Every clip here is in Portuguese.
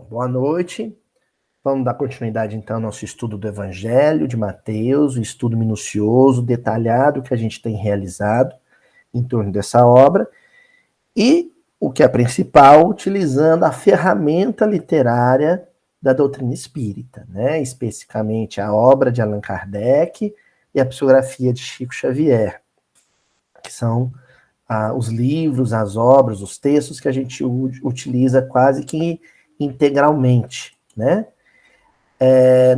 boa noite. Vamos dar continuidade, então, ao nosso estudo do Evangelho de Mateus, o estudo minucioso, detalhado que a gente tem realizado em torno dessa obra. E, o que é principal, utilizando a ferramenta literária da doutrina espírita, né? Especificamente a obra de Allan Kardec e a psicografia de Chico Xavier, que são os livros, as obras, os textos que a gente utiliza quase que integralmente, né?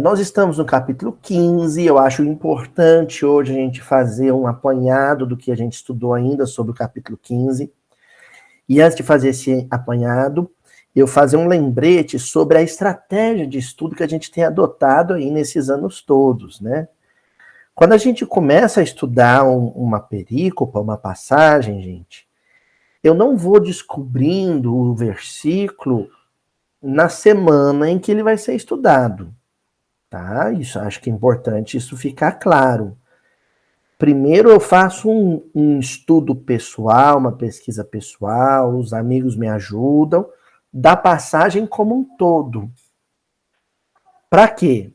Nós estamos no capítulo 15, eu acho importante hoje a gente fazer um apanhado do que a gente estudou ainda sobre o capítulo 15. E antes de fazer esse apanhado, eu fazer um lembrete sobre a estratégia de estudo que a gente tem adotado aí nesses anos todos, né? Quando a gente começa a estudar uma perícopa, uma passagem, gente, eu não vou descobrindo o versículo na semana em que ele vai ser estudado, tá? Isso, acho que é importante isso ficar claro. Primeiro eu faço um estudo pessoal, uma pesquisa pessoal, os amigos me ajudam, da passagem como um todo. Para quê?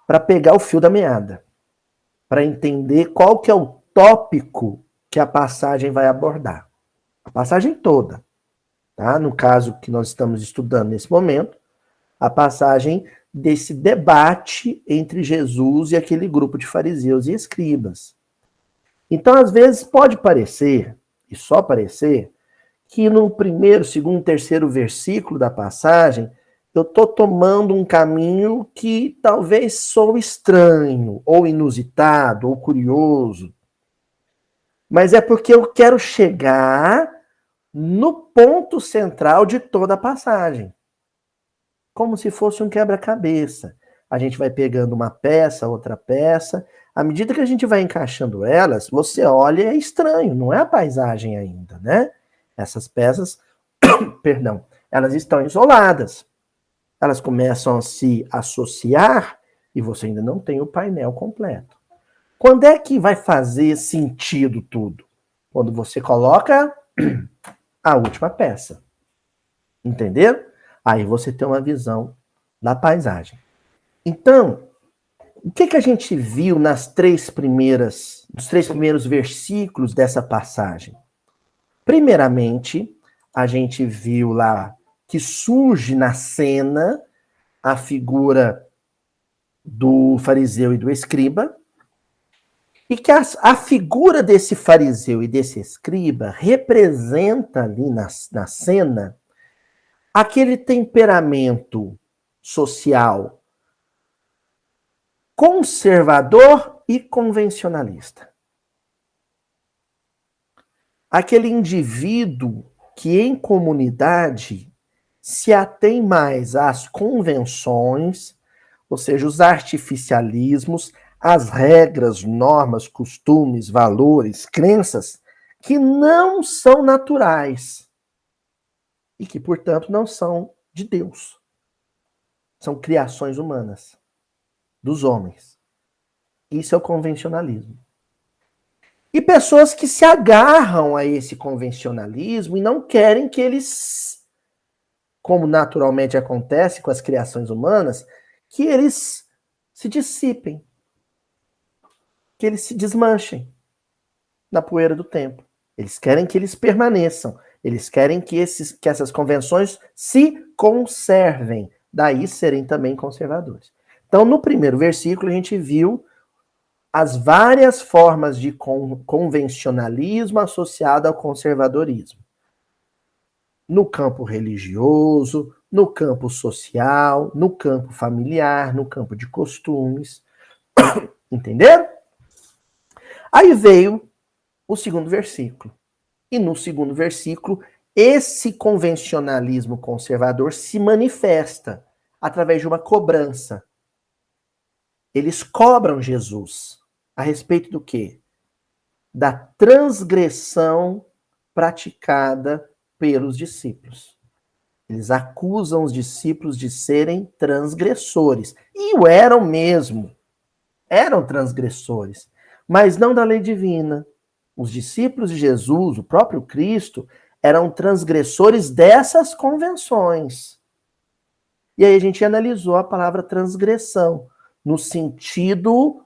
Para pegar o fio da meada, para entender qual que é o tópico que a passagem vai abordar. A passagem toda. Tá? No caso que nós estamos estudando nesse momento, a passagem desse debate entre Jesus e aquele grupo de fariseus e escribas. Então, às vezes, pode parecer, e só parecer, que no primeiro, segundo, terceiro versículo da passagem, eu estou tomando um caminho que talvez sou estranho, ou inusitado, ou curioso. Mas é porque eu quero chegar no ponto central de toda a passagem. Como se fosse um quebra-cabeça. A gente vai pegando uma peça, outra peça. À medida que a gente vai encaixando elas, você olha e é estranho, não é a paisagem ainda, né? Essas peças, perdão, elas estão isoladas. Elas começam a se associar e você ainda não tem o painel completo. Quando é que vai fazer sentido tudo? Quando você coloca a última peça. Entenderam? Aí você tem uma visão da paisagem. Então, o que a gente viu nos três primeiros versículos dessa passagem? Primeiramente, a gente viu lá que surge na cena a figura do fariseu e do escriba, e que a figura desse fariseu e desse escriba representa ali na cena aquele temperamento social conservador e convencionalista. Aquele indivíduo que em comunidade se atém mais às convenções, ou seja, os artificialismos, as regras, normas, costumes, valores, crenças que não são naturais e que, portanto, não são de Deus. São criações humanas, dos homens. Isso é o convencionalismo. E pessoas que se agarram a esse convencionalismo e não querem que eles, como naturalmente acontece com as criações humanas, que eles se dissipem, que eles se desmanchem na poeira do tempo. Eles querem que eles permaneçam. Eles querem que essas convenções se conservem. Daí serem também conservadores. Então, no primeiro versículo, a gente viu as várias formas de convencionalismo associado ao conservadorismo. No campo religioso, no campo social, no campo familiar, no campo de costumes. Entenderam? Aí veio o segundo versículo. E no segundo versículo, esse convencionalismo conservador se manifesta através de uma cobrança. Eles cobram Jesus a respeito do quê? Da transgressão praticada pelos discípulos. Eles acusam os discípulos de serem transgressores. E o eram mesmo. Eram transgressores. Mas não da lei divina. Os discípulos de Jesus, o próprio Cristo, eram transgressores dessas convenções. E aí a gente analisou a palavra transgressão, no sentido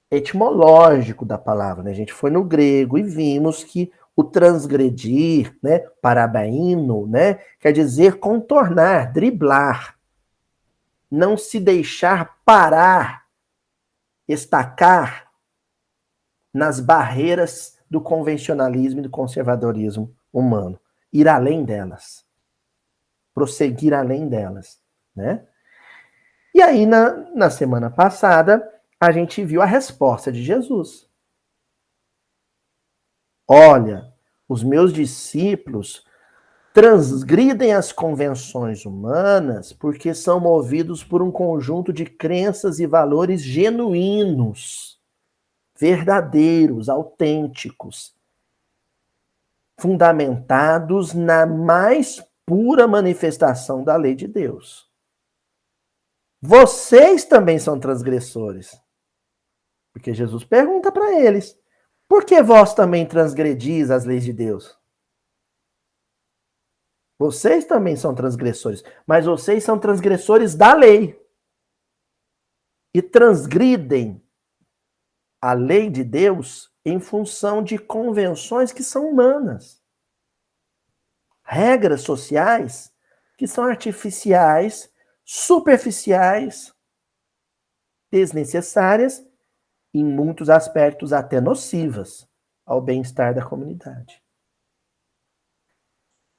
etimológico da palavra, né? A gente foi no grego e vimos que o transgredir, né, parabaino, né, quer dizer contornar, driblar, não se deixar parar, estacar nas barreiras do convencionalismo e do conservadorismo humano, ir além delas, prosseguir além delas, né? E aí, na semana passada, a gente viu a resposta de Jesus. Olha, os meus discípulos transgridem as convenções humanas porque são movidos por um conjunto de crenças e valores genuínos, verdadeiros, autênticos, fundamentados na mais pura manifestação da lei de Deus. Vocês também são transgressores. Porque Jesus pergunta para eles: por que vós também transgredis as leis de Deus? Vocês também são transgressores, mas vocês são transgressores da lei. E transgridem a lei de Deus em função de convenções que são humanas. Regras sociais que são artificiais, superficiais, desnecessárias, em muitos aspectos até nocivas ao bem-estar da comunidade.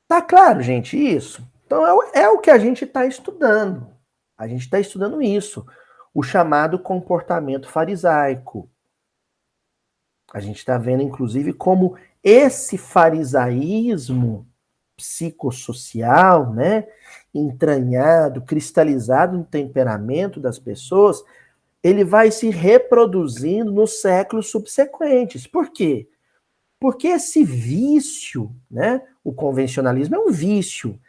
Tá claro, gente, isso? Então é o que a gente está estudando. A gente está estudando isso, o chamado comportamento farisaico. A gente está vendo, inclusive, como esse farisaísmo psicossocial, né, entranhado, cristalizado no temperamento das pessoas, ele vai se reproduzindo nos séculos subsequentes. Por quê? Porque esse vício, né, o convencionalismo é um vício,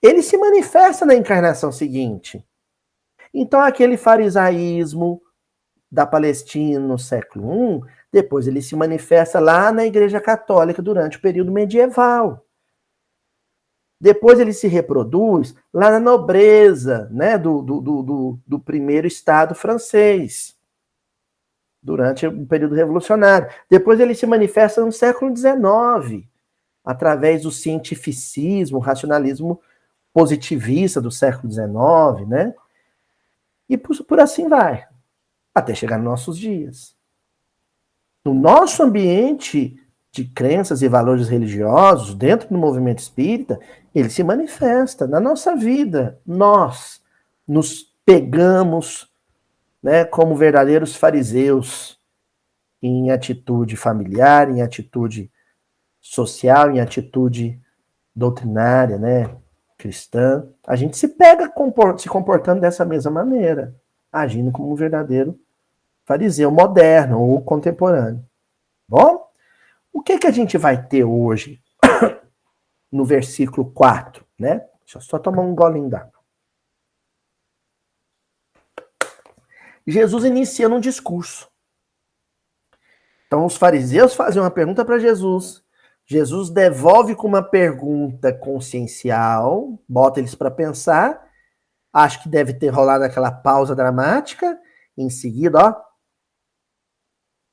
ele se manifesta na encarnação seguinte. Então, aquele farisaísmo da Palestina no século I, depois ele se manifesta lá na Igreja Católica durante o período medieval. Depois ele se reproduz lá na nobreza, né, do primeiro Estado francês, durante o período revolucionário. Depois ele se manifesta no século XIX, através do cientificismo, racionalismo positivista do século XIX, né? E por assim vai, até chegar nos nossos dias. No nosso ambiente de crenças e valores religiosos, dentro do movimento espírita, ele se manifesta na nossa vida. Nós nos pegamos, né, como verdadeiros fariseus em atitude familiar, em atitude social, em atitude doutrinária, né, cristã. A gente se pega se comportando dessa mesma maneira, agindo como um verdadeiro fariseu moderno ou contemporâneo. Bom, o que a gente vai ter hoje no versículo 4, né? Deixa eu só tomar um golinho d'água. Jesus inicia um discurso. Então os fariseus fazem uma pergunta para Jesus. Jesus devolve com uma pergunta consciencial, bota eles para pensar. Acho que deve ter rolado aquela pausa dramática. Em seguida, ó,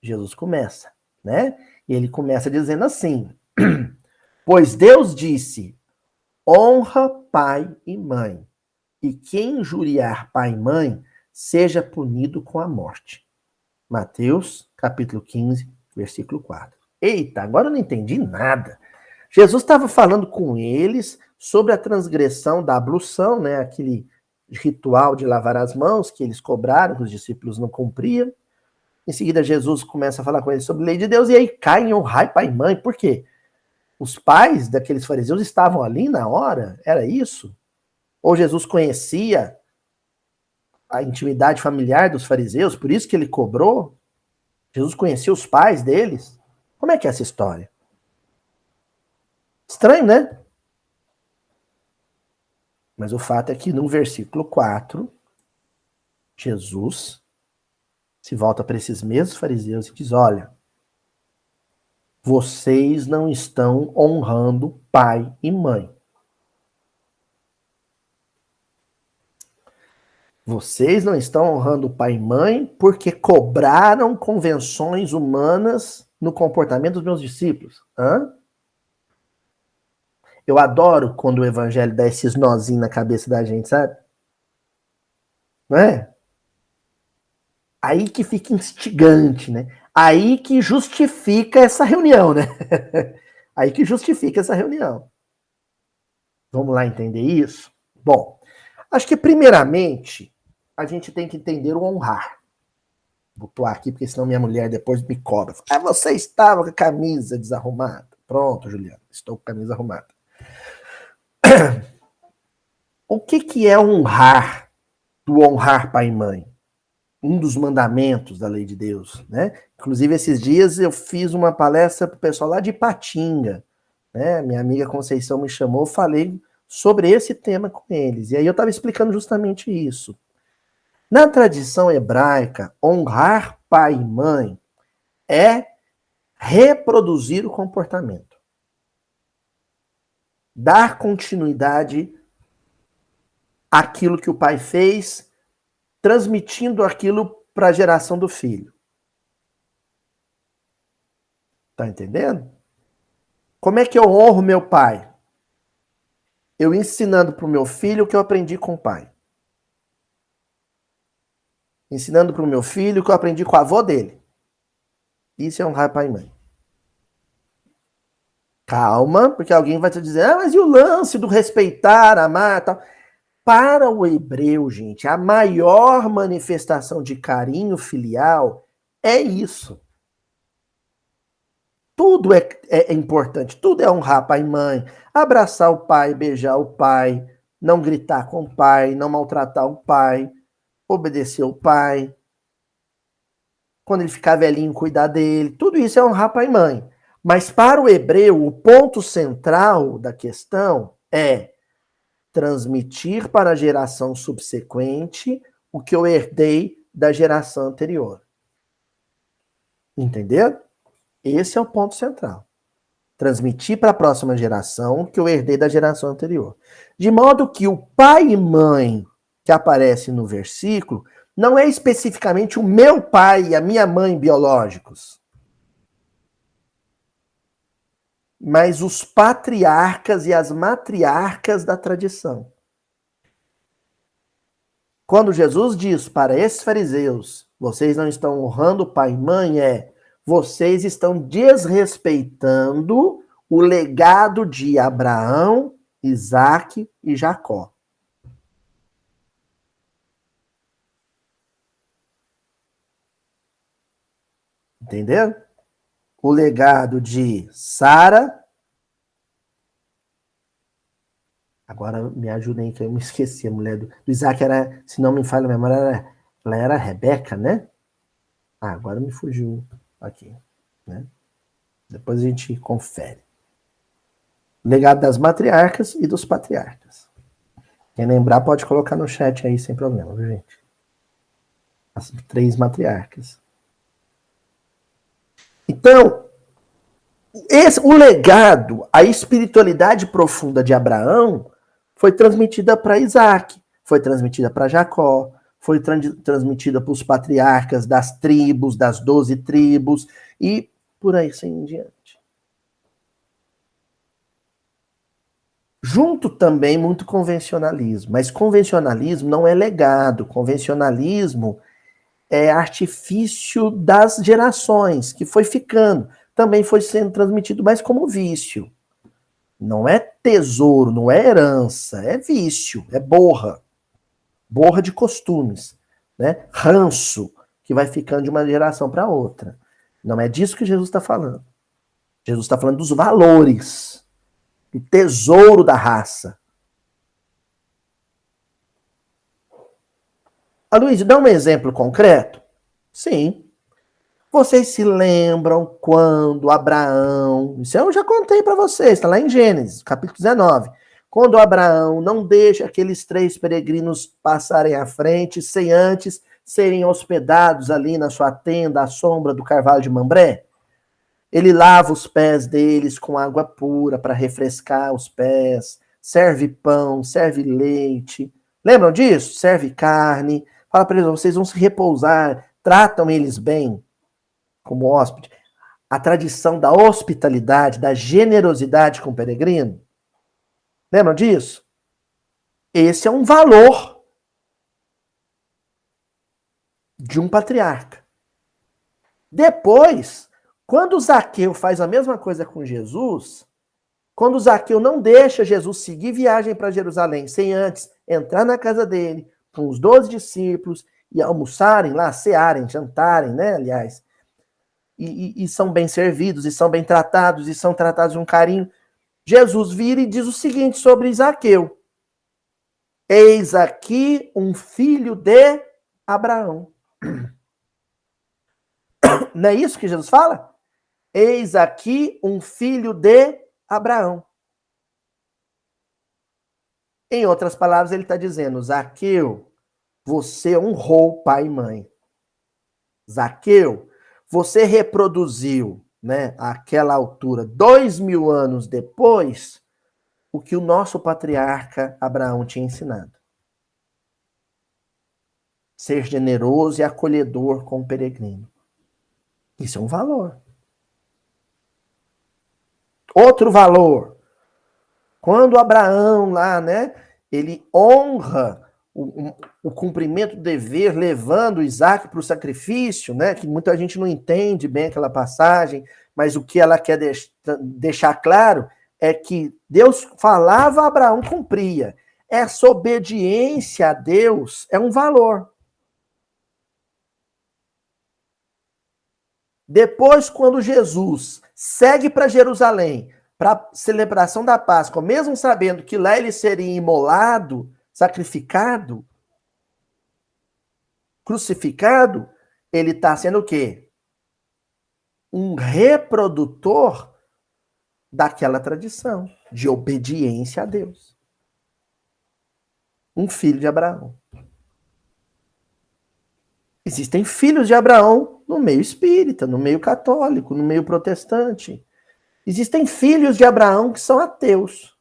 Jesus começa, né? E ele começa dizendo assim: pois Deus disse, honra pai e mãe, e quem injuriar pai e mãe, seja punido com a morte. Mateus, capítulo 15, versículo 4. Eita, agora eu não entendi nada. Jesus estava falando com eles sobre a transgressão da ablução, né? Aquele ritual de lavar as mãos que eles cobraram, que os discípulos não cumpriam. Em seguida, Jesus começa a falar com eles sobre a lei de Deus, e aí cai em honrar pai e mãe. Por quê? Os pais daqueles fariseus estavam ali na hora? Era isso? Ou Jesus conhecia a intimidade familiar dos fariseus, por isso que ele cobrou? Jesus conhecia os pais deles? Como é que é essa história? Estranho, né? Mas o fato é que no versículo 4, Jesus se volta para esses mesmos fariseus e diz: olha, vocês não estão honrando pai e mãe. Vocês não estão honrando pai e mãe porque cobraram convenções humanas no comportamento dos meus discípulos. Hã? Eu adoro quando o evangelho dá esses nozinhos na cabeça da gente, sabe? Não é? Aí que fica instigante, né? Aí que justifica essa reunião, né? Aí que justifica essa reunião. Vamos lá entender isso? Bom, acho que primeiramente a gente tem que entender o honrar. Vou pular aqui, porque senão minha mulher depois me cobra. Ah, você estava com a camisa desarrumada. Pronto, Juliana, estou com a camisa arrumada. O que é honrar? Do honrar pai e mãe? Um dos mandamentos da lei de Deus, né? Inclusive, esses dias eu fiz uma palestra para o pessoal lá de Ipatinga, né? Minha amiga Conceição me chamou, falei sobre esse tema com eles. E aí eu estava explicando justamente isso. Na tradição hebraica, honrar pai e mãe é reproduzir o comportamento. Dar continuidade àquilo que o pai fez, transmitindo aquilo para a geração do filho. Tá entendendo? Como é que eu honro meu pai? Eu ensinando para o meu filho o que eu aprendi com o pai. Ensinando para o meu filho o que eu aprendi com a avó dele. Isso é honrar pai e mãe. Calma, porque alguém vai te dizer, ah, mas e o lance do respeitar, amar, tal? Para o hebreu, gente, a maior manifestação de carinho filial é isso. Tudo é importante, tudo é honrar pai e mãe, abraçar o pai, beijar o pai, não gritar com o pai, não maltratar o pai, obedecer o pai. Quando ele ficar velhinho, cuidar dele. Tudo isso é honrar pai e mãe. Mas para o hebreu, o ponto central da questão é transmitir para a geração subsequente o que eu herdei da geração anterior. Entendeu? Esse é o ponto central. Transmitir para a próxima geração o que eu herdei da geração anterior. De modo que o pai e mãe que aparece no versículo não é especificamente o meu pai e a minha mãe biológicos, mas os patriarcas e as matriarcas da tradição. Quando Jesus diz para esses fariseus, vocês não estão honrando pai e mãe, vocês estão desrespeitando o legado de Abraão, Isaac e Jacó. Entendeu? O legado de Sara. Agora me ajudem que eu me esqueci. A mulher do Isaac era, se não me falha a memória, ela era Rebeca, né? Ah, agora me fugiu aqui, né? Depois a gente confere. O legado das matriarcas e dos patriarcas. Quem lembrar pode colocar no chat aí sem problema, viu, gente? As 3 matriarcas. Então, o legado, a espiritualidade profunda de Abraão foi transmitida para Isaac, foi transmitida para Jacó, foi transmitida para os patriarcas das tribos, das 12 tribos, e por aí assim em diante. Junto também muito convencionalismo, mas convencionalismo não é legado, convencionalismo é artifício das gerações, que foi ficando, também foi sendo transmitido mais como vício. Não é tesouro, não é herança, é vício, é borra. Borra de costumes, né? Ranço, que vai ficando de uma geração para outra. Não é disso que Jesus está falando. Jesus está falando dos valores, do tesouro da raça. Aloysio, dá um exemplo concreto? Sim. Vocês se lembram quando Abraão, isso eu já contei para vocês, está lá em Gênesis, capítulo 19. Quando Abraão não deixa aqueles 3 peregrinos passarem à frente, sem antes serem hospedados ali na sua tenda, à sombra do carvalho de Mambré, ele lava os pés deles com água pura para refrescar os pés, serve pão, serve leite, Lembram disso? Serve carne, fala para eles, vocês vão se repousar, tratam eles bem, como hóspede. A tradição da hospitalidade, da generosidade com o peregrino. Lembram disso? Esse é um valor de um patriarca. Depois, quando Zaqueu faz a mesma coisa com Jesus, quando Zaqueu não deixa Jesus seguir viagem para Jerusalém sem antes entrar na casa dele, com os 12 discípulos, e almoçarem lá, cearem, jantarem, né, aliás, e são bem servidos, e são bem tratados, e são tratados de um carinho, Jesus vira e diz o seguinte sobre Zaqueu: eis aqui um filho de Abraão. Não é isso que Jesus fala? Eis aqui um filho de Abraão. Em outras palavras, ele está dizendo: Zaqueu, você honrou pai e mãe. Zaqueu, você reproduziu, né, àquela altura, 2000 anos depois, o que o nosso patriarca Abraão tinha ensinado. Ser generoso e acolhedor com o peregrino. Isso é um valor. Outro valor. Quando Abraão lá, né, ele honra o cumprimento do dever, levando Isaac para o sacrifício, né, que muita gente não entende bem aquela passagem, mas o que ela quer deixar claro é que Deus falava, Abraão cumpria. Essa obediência a Deus é um valor. Depois, quando Jesus segue para Jerusalém, para a celebração da Páscoa, mesmo sabendo que lá ele seria imolado, sacrificado, crucificado, ele está sendo o quê? Um reprodutor daquela tradição de obediência a Deus. Um filho de Abraão. Existem filhos de Abraão no meio espírita, no meio católico, no meio protestante. Existem filhos de Abraão que são ateus.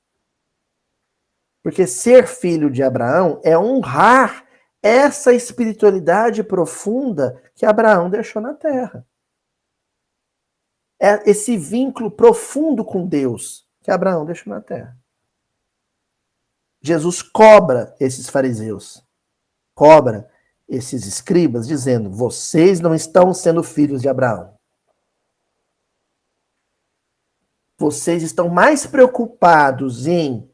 Porque ser filho de Abraão é honrar essa espiritualidade profunda que Abraão deixou na terra. É esse vínculo profundo com Deus que Abraão deixou na terra. Jesus cobra esses fariseus, cobra esses escribas, dizendo: vocês não estão sendo filhos de Abraão. Vocês estão mais preocupados em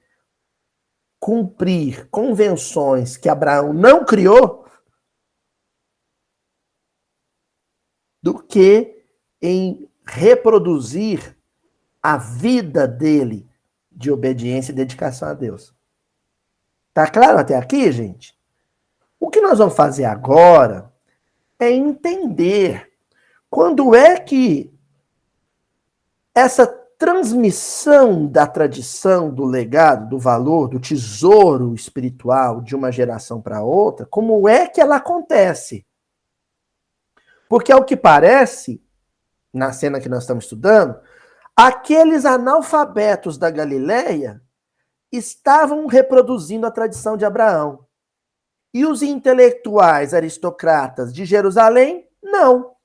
cumprir convenções que Abraão não criou do que em reproduzir a vida dele de obediência e dedicação a Deus. Tá claro até aqui, gente? O que nós vamos fazer agora é entender quando é que essa transmissão da tradição, do legado, do valor, do tesouro espiritual de uma geração para outra, como é que ela acontece? Porque, ao que parece, na cena que nós estamos estudando, aqueles analfabetos da Galileia estavam reproduzindo a tradição de Abraão. E os intelectuais aristocratas de Jerusalém, não.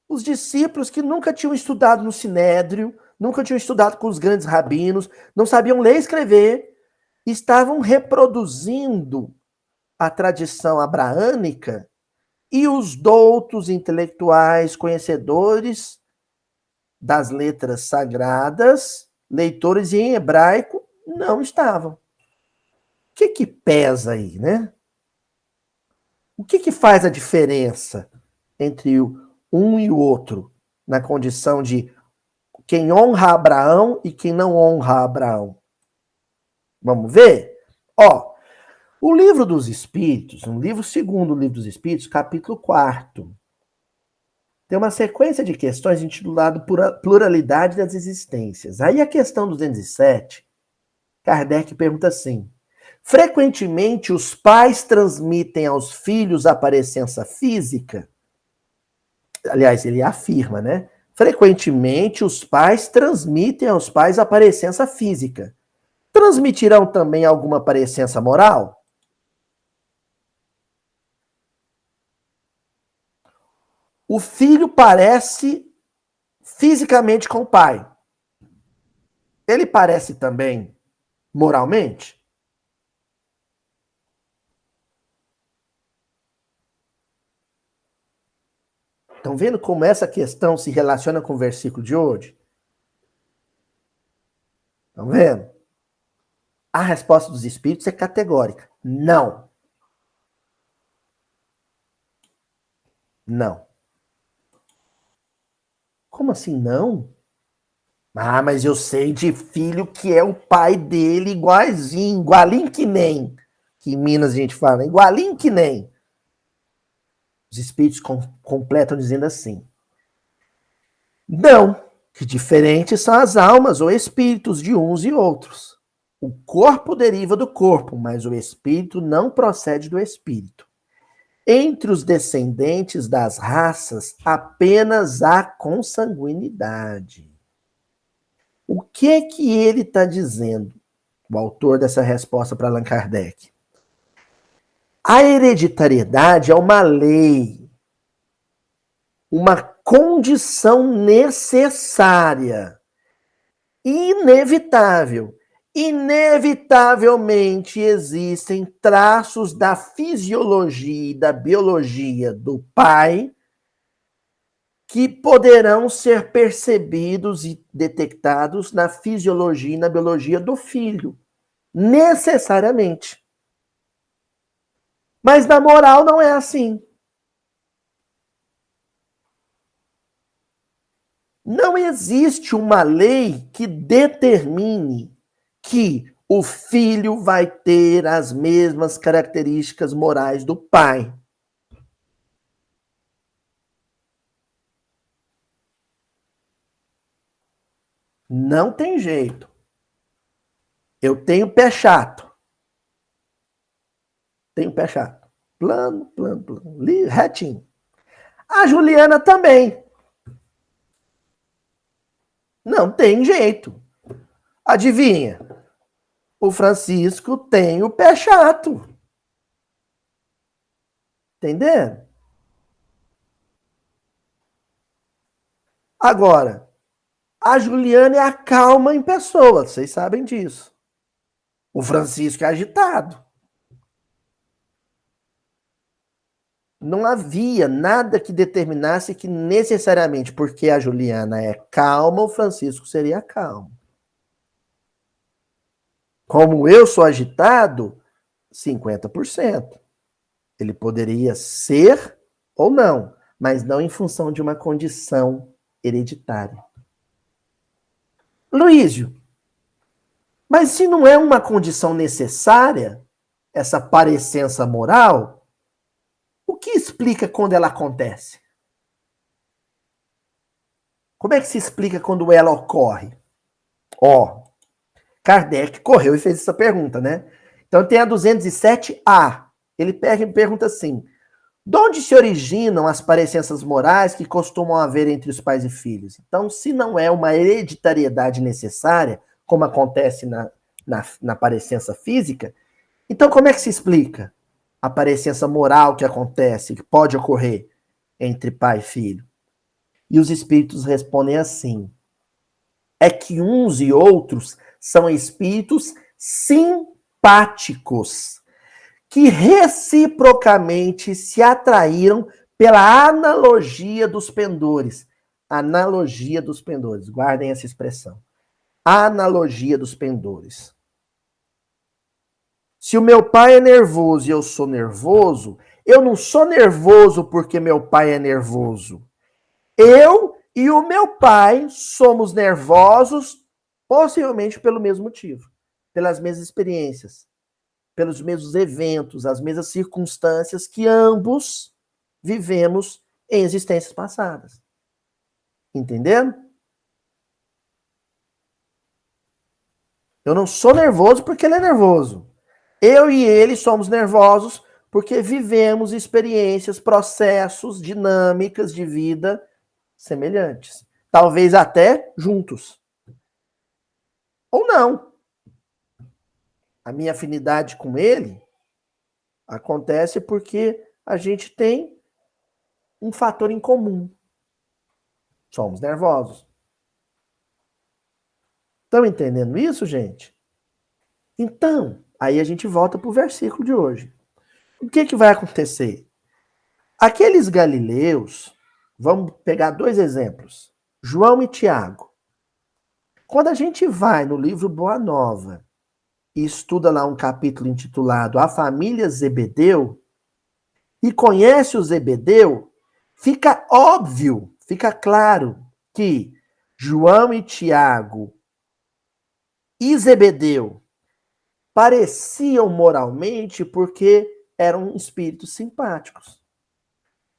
Os discípulos que nunca tinham estudado no Sinédrio, nunca tinham estudado com os grandes rabinos, não sabiam ler e escrever, estavam reproduzindo a tradição abraânica, e os doutos intelectuais, conhecedores das letras sagradas, leitores em hebraico, não estavam. O que pesa aí, né? O que faz a diferença entre um e o outro na condição de quem honra Abraão e quem não honra Abraão? Vamos ver? Ó, o Livro dos Espíritos, um livro segundo o Livro dos Espíritos, capítulo 4, tem uma sequência de questões intitulado Pluralidade das Existências. Aí a questão 207, Kardec pergunta assim: frequentemente os pais transmitem aos filhos a parecença física? Aliás, ele afirma, né? Frequentemente os pais transmitem aos pais a parecença física. transmitirão também alguma parecença moral? O filho parece fisicamente com o pai. Ele parece também moralmente? Estão vendo como essa questão se relaciona com o versículo de hoje? Estão vendo? A resposta dos espíritos é categórica. Não. Não. Como assim não? Ah, mas eu sei de filho que é o pai dele igualzinho, igualinho que nem. Que em Minas a gente fala, igualinho que nem. Os espíritos completam dizendo assim. Não, que diferentes são as almas ou espíritos de uns e outros. O corpo deriva do corpo, mas o espírito não procede do espírito. Entre os descendentes das raças, apenas há consanguinidade. O que ele está dizendo, o autor dessa resposta para Allan Kardec? A hereditariedade é uma lei, uma condição necessária, inevitável. Inevitavelmente existem traços da fisiologia e da biologia do pai que poderão ser percebidos e detectados na fisiologia e na biologia do filho. Necessariamente. Mas na moral não é assim. Não existe uma lei que determine que o filho vai ter as mesmas características morais do pai. Não tem jeito. Eu tenho pé chato. Tenho pé chato. Plano, retinho. A Juliana também. Não tem jeito. Adivinha? O Francisco tem o pé chato. Entendendo? Agora, a Juliana é a calma em pessoa, vocês sabem disso. O Francisco é agitado. Não havia nada que determinasse que necessariamente porque a Juliana é calma, o Francisco seria calmo. Como eu sou agitado, 50%. Ele poderia ser ou não, mas não em função de uma condição hereditária. Luísio, mas se não é uma condição necessária, essa parecença moral, o que explica quando ela acontece? Como é que se explica quando ela ocorre? Ó, Kardec correu e fez essa pergunta, né? Então tem a 207A. Ele pergunta assim: de onde se originam as parecenças morais que costumam haver entre os pais e filhos? Então, se não é uma hereditariedade necessária, como acontece na parecença física, então como é que se explica a parecença moral que acontece, que pode ocorrer entre pai e filho? E os espíritos respondem assim: é que uns e outros são espíritos simpáticos, que reciprocamente se atraíram pela analogia dos pendores. Analogia dos pendores. Guardem essa expressão. Analogia dos pendores. Se o meu pai é nervoso e eu sou nervoso, eu não sou nervoso porque meu pai é nervoso. Eu e o meu pai somos nervosos, possivelmente pelo mesmo motivo, pelas mesmas experiências, pelos mesmos eventos, as mesmas circunstâncias que ambos vivemos em existências passadas. Entendendo? Eu não sou nervoso porque ele é nervoso. Eu e ele somos nervosos porque vivemos experiências, processos, dinâmicas de vida semelhantes. Talvez até juntos. Ou não. A minha afinidade com ele acontece porque a gente tem um fator em comum. Somos nervosos. Estão entendendo isso, gente? Então, aí a gente volta para o versículo de hoje. O que vai acontecer? Aqueles galileus, vamos pegar 2 exemplos, João e Tiago. Quando a gente vai no livro Boa Nova e estuda lá um capítulo intitulado A Família Zebedeu, e conhece o Zebedeu, fica óbvio, fica claro que João e Tiago e Zebedeu pareciam moralmente porque eram espíritos simpáticos.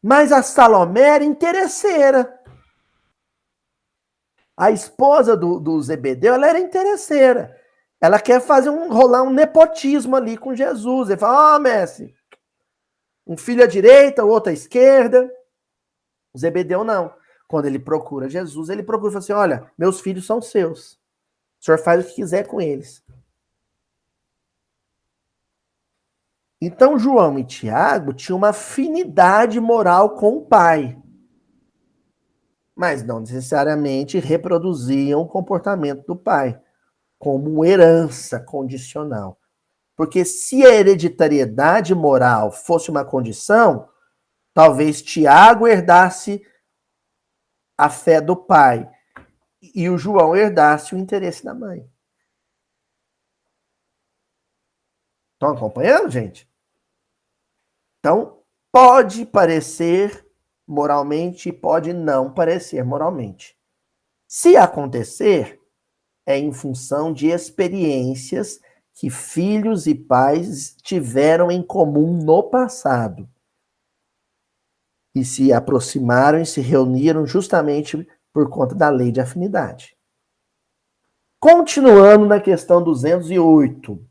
Mas a Salomé era interesseira. A esposa do Zebedeu, ela era interesseira. Ela quer rolar um nepotismo ali com Jesus. Ele fala, mestre, um filho à direita, o outro à esquerda. O Zebedeu não. Quando ele procura Jesus, ele procura e fala assim, olha, meus filhos são seus. O senhor faz o que quiser com eles. Então, João e Tiago tinham uma afinidade moral com o pai. Mas não necessariamente reproduziam o comportamento do pai, como herança condicional. Porque se a hereditariedade moral fosse uma condição, talvez Tiago herdasse a fé do pai e o João herdasse o interesse da mãe. Estão acompanhando, gente? Então, pode parecer moralmente, pode não parecer moralmente. Se acontecer, é em função de experiências que filhos e pais tiveram em comum no passado. E se aproximaram e se reuniram justamente por conta da lei de afinidade. Continuando na questão 208,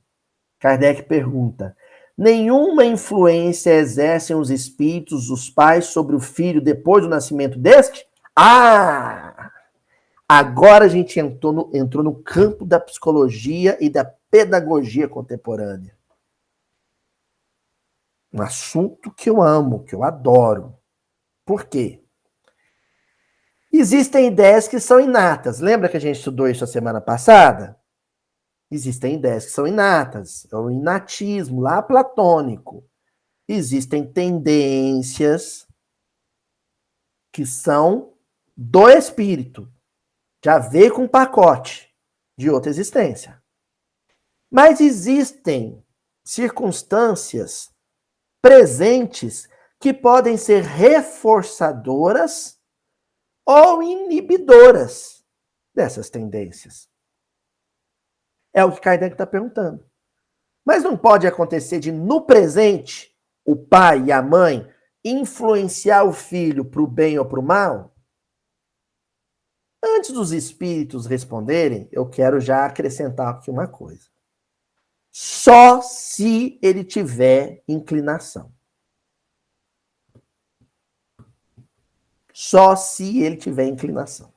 Kardec pergunta: nenhuma influência exercem os espíritos dos pais sobre o filho depois do nascimento deste? Agora a gente entrou no campo da psicologia e da pedagogia contemporânea. Um assunto que eu amo, que eu adoro. Por quê? Existem ideias que são inatas. Lembra que a gente estudou isso a semana passada? Existem ideias que são inatas. É o inatismo, lá platônico. Existem tendências que são do espírito. Já veio com um pacote de outra existência. Mas existem circunstâncias presentes que podem ser reforçadoras ou inibidoras dessas tendências. É o que Kardec está perguntando. Mas não pode acontecer de, no presente, o pai e a mãe influenciar o filho para o bem ou para o mal? Antes dos espíritos responderem, eu quero já acrescentar aqui uma coisa. Só se ele tiver inclinação. Só se ele tiver inclinação.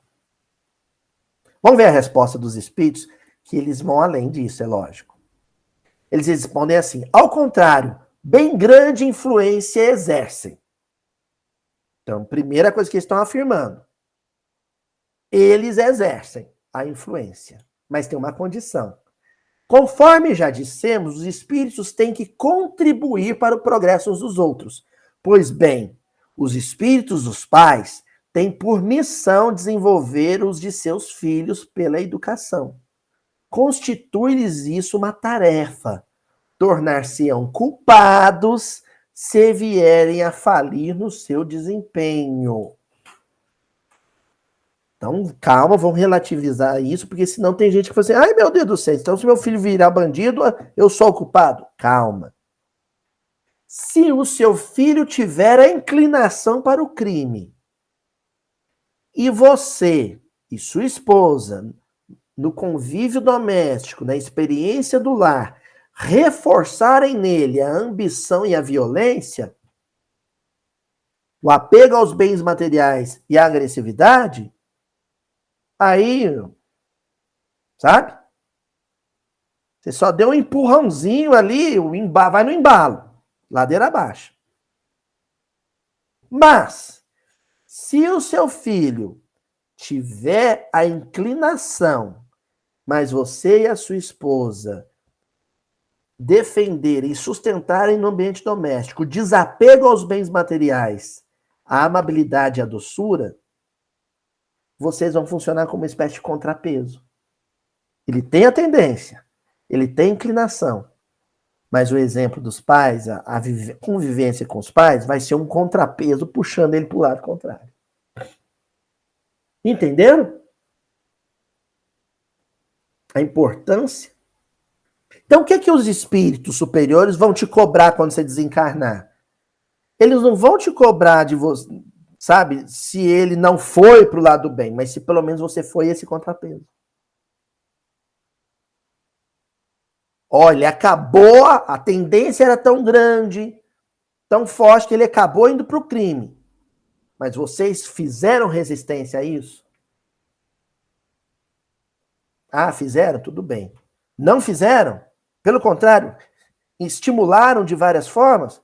Vamos ver a resposta dos espíritos, que eles vão além disso, é lógico. Eles respondem assim: ao contrário, bem grande influência exercem. Então, primeira coisa que eles estão afirmando: eles exercem a influência, mas tem uma condição. Conforme já dissemos, os espíritos têm que contribuir para o progresso uns dos outros. Pois bem, os espíritos dos pais têm por missão desenvolver os de seus filhos pela educação. Constitui-lhes isso uma tarefa. Tornar-se-ão culpados se vierem a falir no seu desempenho. Então, calma, vamos relativizar isso, porque senão tem gente que fala assim, ai meu Deus do céu, então se meu filho virar bandido, eu sou o culpado. Calma. Se o seu filho tiver a inclinação para o crime, e você e sua esposa, no convívio doméstico, na experiência do lar, reforçarem nele a ambição e a violência, o apego aos bens materiais e a agressividade, aí, sabe? Você só deu um empurrãozinho ali, vai no embalo, ladeira abaixo. Mas, se o seu filho tiver a inclinação, mas você e a sua esposa defenderem e sustentarem no ambiente doméstico o desapego aos bens materiais, a amabilidade e a doçura, vocês vão funcionar como uma espécie de contrapeso. Ele tem a tendência, ele tem a inclinação, mas o exemplo dos pais, a convivência com os pais, vai ser um contrapeso puxando ele para o lado contrário. Entenderam? A importância. Então, o que os espíritos superiores vão te cobrar quando você desencarnar? Eles não vão te cobrar de você, sabe, se ele não foi para o lado do bem, mas se pelo menos você foi esse contrapeso. Olha, acabou, a tendência era tão grande, tão forte, que ele acabou indo para o crime. Mas vocês fizeram resistência a isso? Ah, fizeram? Tudo bem. Não fizeram? Pelo contrário, estimularam de várias formas?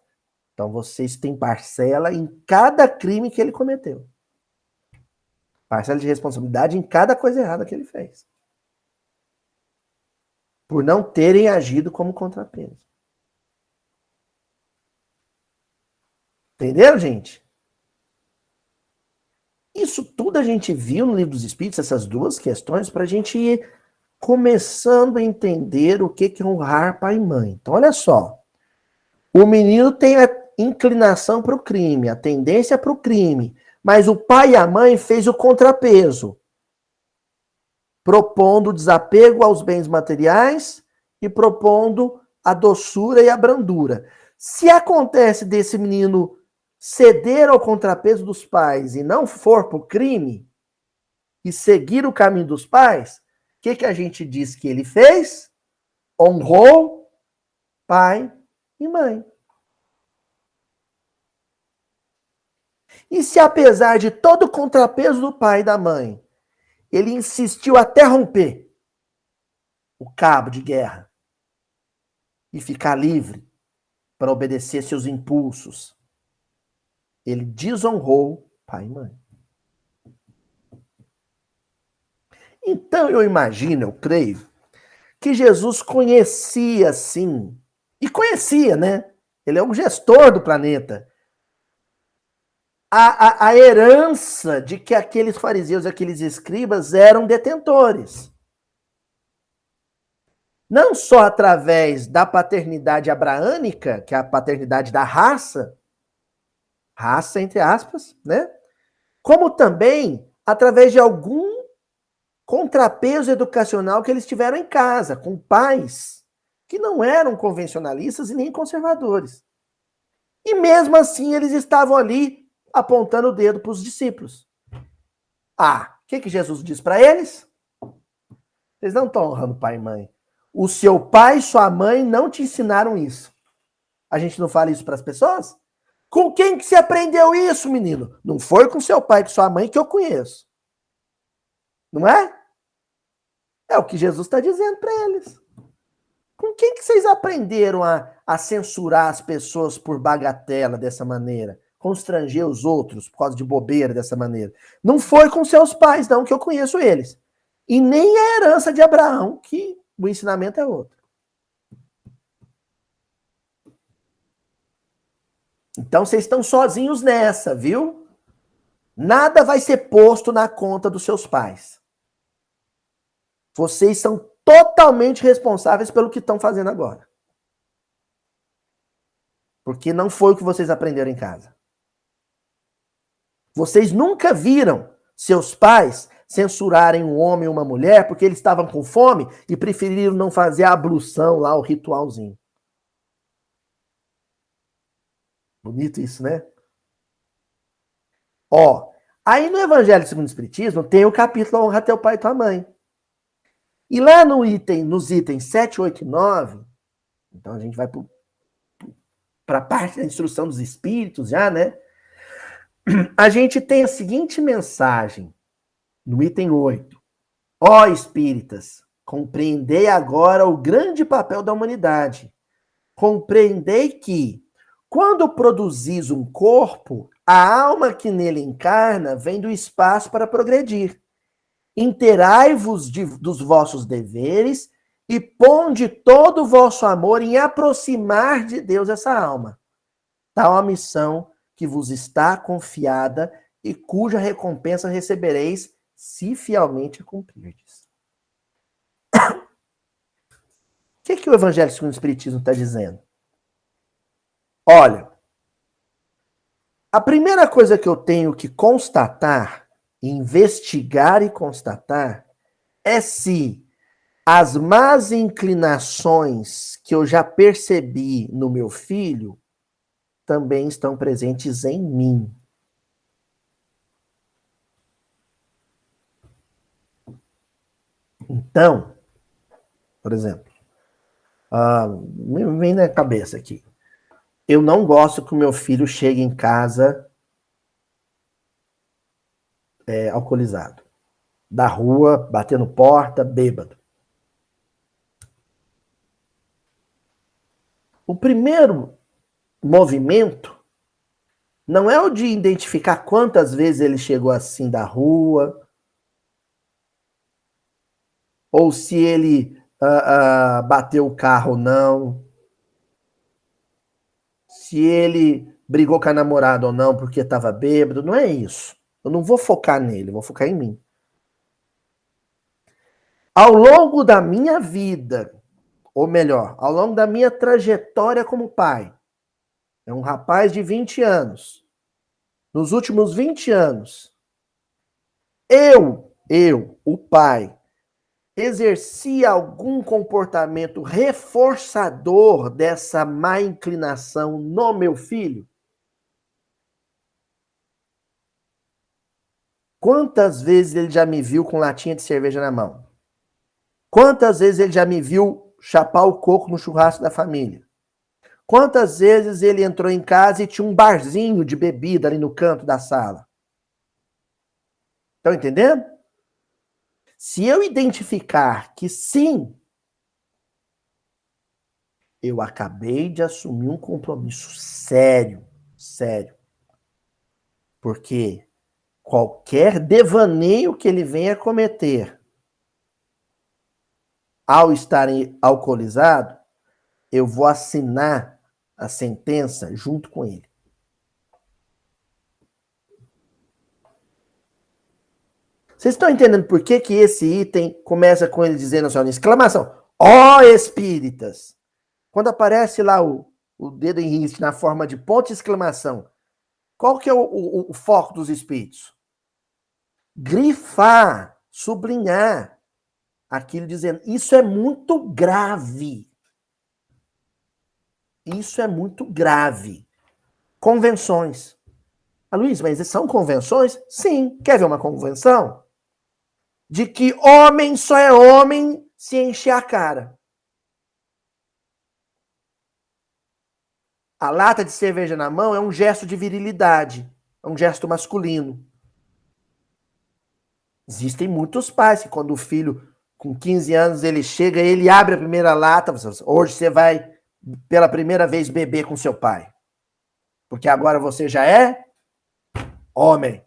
Então vocês têm parcela em cada crime que ele cometeu. Parcela de responsabilidade em cada coisa errada que ele fez. Por não terem agido como contrapeso. Entenderam, gente? Isso tudo a gente viu no Livro dos Espíritos, essas duas questões, para a gente ir começando a entender o que é honrar pai e mãe. Então, olha só. O menino tem a inclinação para o crime, a tendência para o crime, mas o pai e a mãe fez o contrapeso, propondo o desapego aos bens materiais e propondo a doçura e a brandura. Se acontece desse menino ceder ao contrapeso dos pais e não for para o crime, e seguir o caminho dos pais, o que a gente diz que ele fez? Honrou pai e mãe. E se apesar de todo o contrapeso do pai e da mãe, ele insistiu até romper o cabo de guerra e ficar livre para obedecer seus impulsos, ele desonrou pai e mãe. Então eu imagino, eu creio, que Jesus conhecia sim, e conhecia, né? Ele é um gestor do planeta. A herança de que aqueles fariseus, aqueles escribas eram detentores. Não só através da paternidade abraânica, que é a paternidade da raça entre aspas, né? Como também através de algum contrapeso educacional que eles tiveram em casa, com pais que não eram convencionalistas e nem conservadores. E mesmo assim eles estavam ali apontando o dedo para os discípulos. Ah, o que Jesus diz para eles? Vocês não estão honrando pai e mãe. O seu pai e sua mãe não te ensinaram isso. A gente não fala isso para as pessoas? Com quem que você aprendeu isso, menino? Não foi com seu pai e com sua mãe que eu conheço. Não é? É o que Jesus está dizendo para eles. Com quem que vocês aprenderam a censurar as pessoas por bagatela dessa maneira? Constranger os outros por causa de bobeira dessa maneira? Não foi com seus pais, não, que eu conheço eles. E nem a herança de Abraão, que o ensinamento é outro. Então vocês estão sozinhos nessa, viu? Nada vai ser posto na conta dos seus pais. Vocês são totalmente responsáveis pelo que estão fazendo agora. Porque não foi o que vocês aprenderam em casa. Vocês nunca viram seus pais censurarem um homem ou uma mulher porque eles estavam com fome e preferiram não fazer a ablução lá, o ritualzinho. Bonito isso, né? Ó, aí no Evangelho segundo o Espiritismo tem o capítulo Honra teu pai e tua mãe. E lá nos itens 7, 8 e 9, então a gente vai para a parte da instrução dos espíritos já, né? A gente tem a seguinte mensagem no item 8. Ó espíritas, Compreendei agora o grande papel da humanidade. Compreendei que, quando produzis um corpo, a alma que nele encarna vem do espaço para progredir. Interai-vos dos vossos deveres e ponde todo o vosso amor em aproximar de Deus essa alma. Tal a missão que vos está confiada e cuja recompensa recebereis se fielmente a cumprirdes. O que o Evangelho segundo o Espiritismo está dizendo? Olha, a primeira coisa que eu tenho que constatar, investigar e constatar, é se as más inclinações que eu já percebi no meu filho também estão presentes em mim. Então, por exemplo, me vem na cabeça aqui. Eu não gosto que o meu filho chegue em casa alcoolizado. Da rua, batendo porta, bêbado. O primeiro movimento não é o de identificar quantas vezes ele chegou assim da rua, ou se ele bateu o carro ou não, se ele brigou com a namorada ou não porque estava bêbado. Não é isso. Eu não vou focar nele, eu vou focar em mim. Ao longo da minha vida, ou melhor, ao longo da minha trajetória como pai, é um rapaz de 20 anos. Nos últimos 20 anos, o pai, exercia algum comportamento reforçador dessa má inclinação no meu filho? Quantas vezes ele já me viu com latinha de cerveja na mão? Quantas vezes ele já me viu chapar o coco no churrasco da família? Quantas vezes ele entrou em casa e tinha um barzinho de bebida ali no canto da sala? Estão entendendo? Se eu identificar que sim, eu acabei de assumir um compromisso sério, sério. Porque qualquer devaneio que ele venha cometer ao estar alcoolizado, eu vou assinar a sentença junto com ele. Vocês estão entendendo por que esse item começa com ele dizendo assim, exclamação, ó espíritas! Quando aparece lá o dedo em risco na forma de ponto de exclamação, qual que é o foco dos espíritos? Grifar, sublinhar aquilo dizendo, isso é muito grave. Isso é muito grave. Convenções. Luiz, mas são convenções? Sim. Quer ver uma convenção? De que homem só é homem se encher a cara. A lata de cerveja na mão é um gesto de virilidade. É um gesto masculino. Existem muitos pais que quando o filho, com 15 anos, ele chega, ele abre a primeira lata, hoje você vai, pela primeira vez, beber com seu pai. Porque agora você já é homem.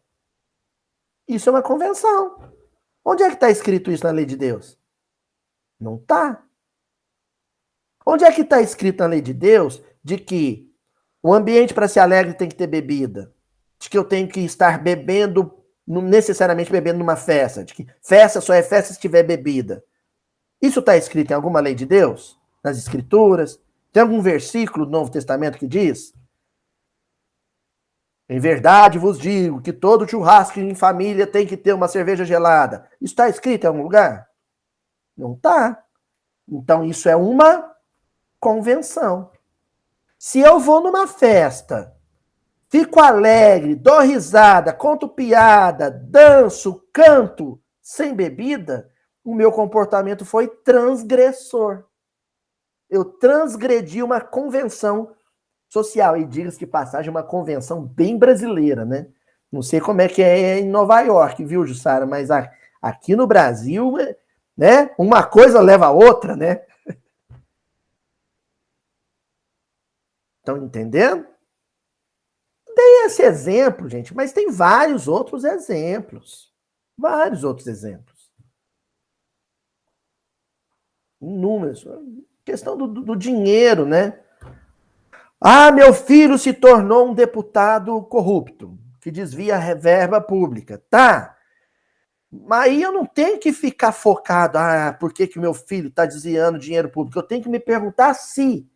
Isso é uma convenção. Onde é que está escrito isso na lei de Deus? Não está. Onde é que está escrito na lei de Deus de que o ambiente para ser alegre tem que ter bebida? De que eu tenho que estar bebendo, não necessariamente bebendo numa festa? De que festa só é festa se tiver bebida? Isso está escrito em alguma lei de Deus? Nas Escrituras? Tem algum versículo do Novo Testamento que diz? Em verdade vos digo que todo churrasco em família tem que ter uma cerveja gelada. Isso está escrito em algum lugar? Não está. Então isso é uma convenção. Se eu vou numa festa, fico alegre, dou risada, conto piada, danço, canto, sem bebida, o meu comportamento foi transgressor. Eu transgredi uma convenção social. E diga-se de passagem, uma convenção bem brasileira, né? Não sei como é que é em Nova York, viu, Jussara? Mas aqui no Brasil né? Uma coisa leva a outra, né? Estão entendendo? Tem esse exemplo, gente, mas tem vários outros exemplos. Vários outros exemplos. Inúmeros. Questão do dinheiro, né? Ah, meu filho se tornou um deputado corrupto, que desvia a verba pública. Tá, mas aí eu não tenho que ficar focado, por que que meu filho está desviando dinheiro público? Eu tenho que me perguntar se,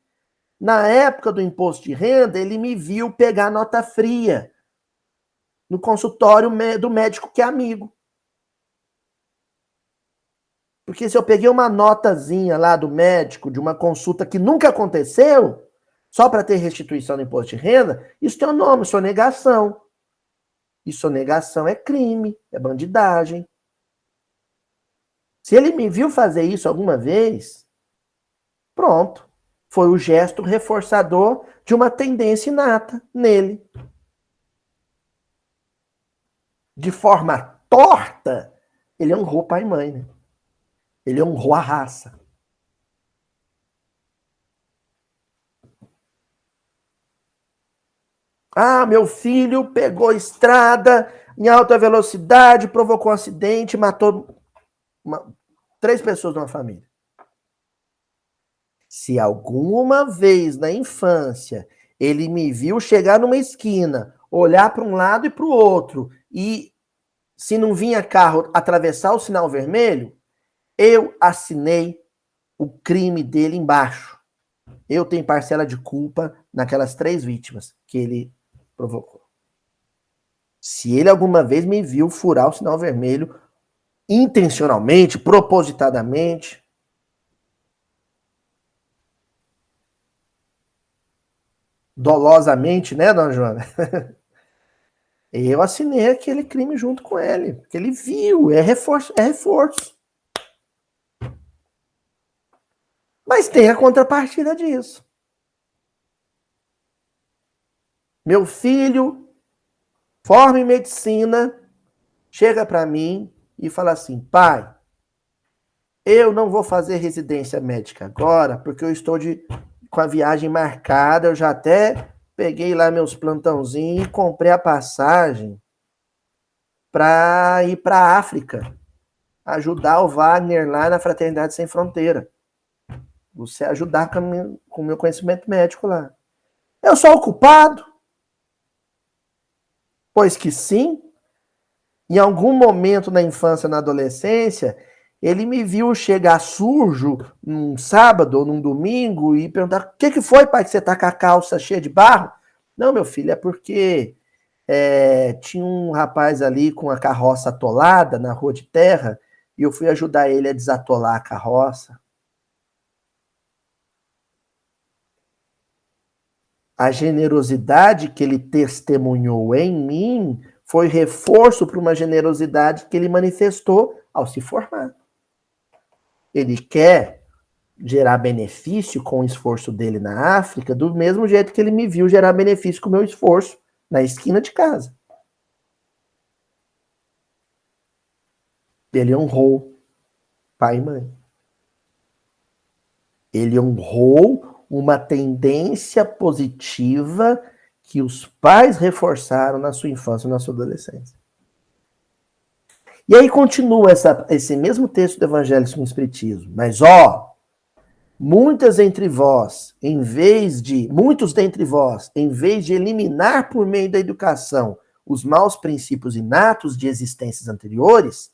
na época do imposto de renda, ele me viu pegar nota fria no consultório do médico que é amigo. Porque se eu peguei uma notazinha lá do médico, de uma consulta que nunca aconteceu, só para ter restituição do imposto de renda, isso tem um nome, sonegação. E sonegação é crime, é bandidagem. Se ele me viu fazer isso alguma vez, pronto. Foi o gesto reforçador de uma tendência inata nele. De forma torta, ele honrou pai e mãe, né? Ele honrou a raça. Ah, meu filho pegou estrada em alta velocidade, provocou um acidente, matou 3 pessoas de uma família. Se alguma vez na infância ele me viu chegar numa esquina, olhar para um lado e para o outro, e se não vinha carro atravessar o sinal vermelho, eu assinei o crime dele embaixo. Eu tenho parcela de culpa naquelas 3 vítimas que ele provocou. Se ele alguma vez me viu furar o sinal vermelho, intencionalmente, propositadamente, dolosamente, né, dona Joana? Eu assinei aquele crime junto com ele, porque ele viu, é reforço, é reforço. Mas tem a contrapartida disso. Meu filho forma em medicina, chega para mim e fala assim: pai, eu não vou fazer residência médica agora, porque eu estou com a viagem marcada, eu já até peguei lá meus plantãozinhos e comprei a passagem para ir para a África, ajudar o Wagner lá na Fraternidade Sem Fronteira. Você ajudar com o meu conhecimento médico lá. Eu sou o culpado? Pois que sim. Em algum momento na infância, na adolescência, ele me viu chegar sujo num sábado ou num domingo e perguntar: o que foi, pai, que você tá com a calça cheia de barro? Não, meu filho, é porque tinha um rapaz ali com a carroça atolada na rua de terra e eu fui ajudar ele a desatolar a carroça. A generosidade que ele testemunhou em mim foi reforço para uma generosidade que ele manifestou ao se formar. Ele quer gerar benefício com o esforço dele na África, do mesmo jeito que ele me viu gerar benefício com o meu esforço na esquina de casa. Ele honrou pai e mãe. Ele honrou uma tendência positiva que os pais reforçaram na sua infância e na sua adolescência. E aí continua esse mesmo texto do Evangelho com o Espiritismo. Mas, muitos dentre vós, em vez de eliminar por meio da educação os maus princípios inatos de existências anteriores,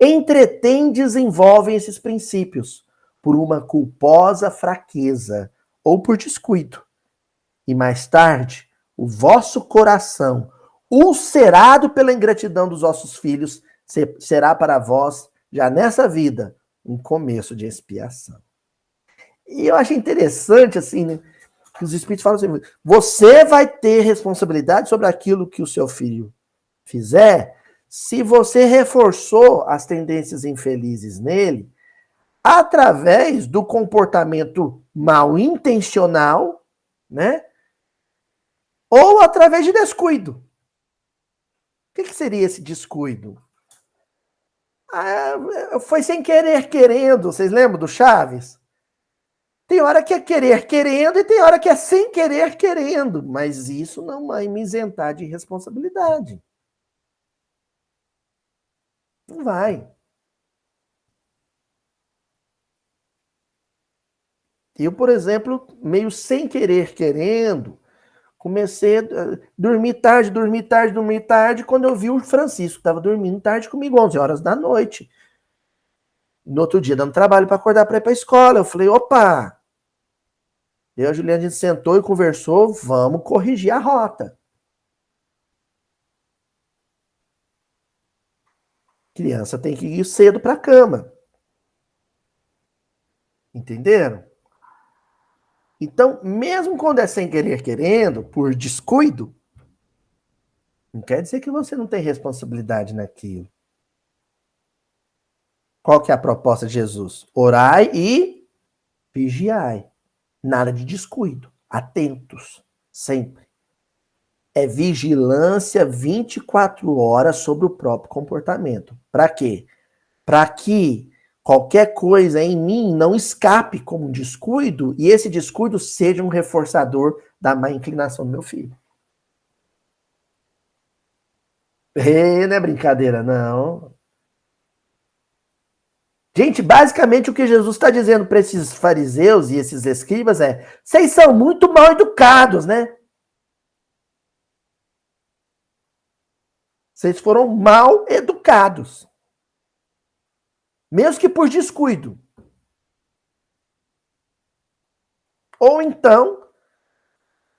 entretêm e desenvolvem esses princípios por uma culposa fraqueza ou por descuido. E mais tarde, o vosso coração, ulcerado pela ingratidão dos vossos filhos, será para vós, já nessa vida, um começo de expiação. E eu acho interessante, assim, né, que os Espíritos falam assim: você vai ter responsabilidade sobre aquilo que o seu filho fizer, se você reforçou as tendências infelizes nele, através do comportamento mal intencional, né? Ou através de descuido. O que seria esse descuido? Foi sem querer querendo. Vocês lembram do Chaves? Tem hora que é querer querendo e tem hora que é sem querer querendo. Mas isso não vai me isentar de responsabilidade. Não vai. Eu, por exemplo, meio sem querer querendo, comecei a dormir tarde, quando eu vi o Francisco, estava dormindo tarde comigo, 11 horas da noite. No outro dia, dando trabalho para acordar para ir para a escola. Eu falei, opa! Eu e a Juliana, a gente sentou e conversou, vamos corrigir a rota. Criança tem que ir cedo para a cama. Entenderam? Então, mesmo quando é sem querer querendo, por descuido, não quer dizer que você não tem responsabilidade naquilo. Qual que é a proposta de Jesus? Orai e vigiai. Nada de descuido. Atentos. Sempre. É vigilância 24 horas sobre o próprio comportamento. Para quê? Para que qualquer coisa em mim não escape como um descuido e esse descuido seja um reforçador da má inclinação do meu filho. Não é brincadeira, não. Gente, basicamente o que Jesus está dizendo para esses fariseus e esses escribas é: vocês são muito mal educados, né? Vocês foram mal educados. Mesmo que por descuido. Ou então,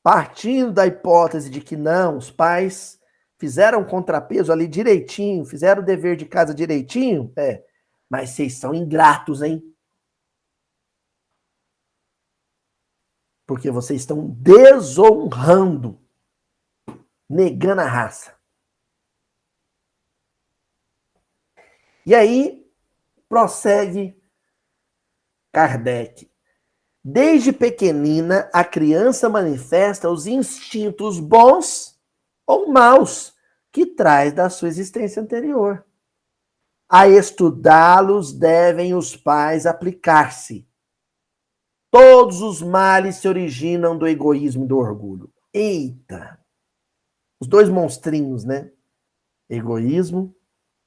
partindo da hipótese de que não, os pais fizeram contrapeso ali direitinho, fizeram o dever de casa direitinho, mas vocês são ingratos, hein? Porque vocês estão desonrando, negando a raça. E aí, prossegue Kardec. Desde pequenina, a criança manifesta os instintos bons ou maus que traz da sua existência anterior. A estudá-los devem os pais aplicar-se. Todos os males se originam do egoísmo e do orgulho. Eita! Os dois monstrinhos, né? Egoísmo